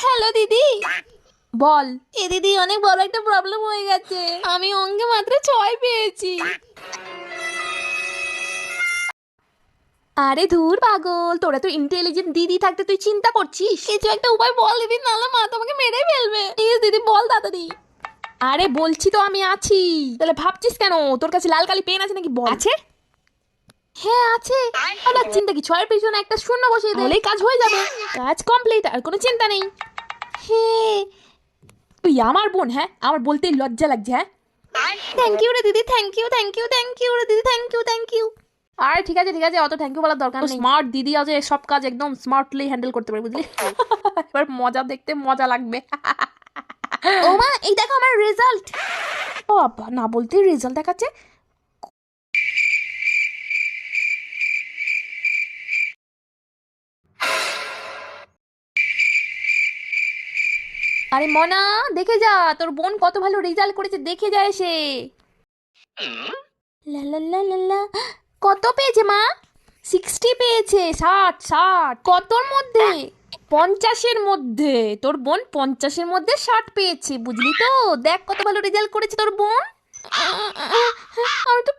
Hello দিদি। বল। এ দিদি, অনেক বড় একটা প্রবলেম হয়ে গেছে। আমি অঙ্কে মাত্র 6 পেয়েছি। আরে ধুর পাগল, তোরা তো ইন্টেলিজেন্ট দিদি থাকতে তুই চিন্তা করছিস। কিছু একটা উপায় বল দিদি, নাহলে মা তোমাকে মেরে ফেলবে। প্লিজ দিদি বল তাড়াতাড়ি। আরে বলছি তো আমি আছি, তাহলে ভাবছিস কেন? তোর কাছে লাল কালি পেন আছে নাকি? বল। আছে? হ্যাঁ আছে। আর চিন্তা কি, ছয়ের পেছনে একটা শূন্য বসিয়ে দিলেই কাজ হয়ে যাবে। কাজ কমপ্লিট, আর কোনো চিন্তা নেই। হে, তুই আমার বোন, হ্যাঁ? আমার বলতেই লজ্জা লাগছে, হ্যাঁ? থ্যাংক ইউ রে দিদি, thank you thank you thank you রে দিদি, থ্যাংক ইউ থ্যাংক ইউ। আর ঠিক আছে ঠিক আছে, অত থ্যাংক ইউ বলার দরকার নেই। স্মার্ট দিদি আছে, সব কাজ একদম স্মার্টলি হ্যান্ডেল করতে পারে, বুঝলি? এবার মজা দেখতে মজা লাগবে। ও মা, এই দেখো আমার রেজাল্ট। ও বাবা, না বলতে রেজাল্ট দেখাচ্ছে। আরে মনা, দেখে যা তোর বোন কত ভালো রেজাল্ট করেছে, দেখে যা এসে। লা লা লা লা লা। কত পেয়েছে মা? 60 পেয়েছে। 60। কতর মধ্যে? 50-এর মধ্যে। তোর বোন 50-এর মধ্যে 60 পেয়েছে, বুঝলি তো? দেখ কত ভালো রেজাল্ট করেছে তোর বোন। আমি তো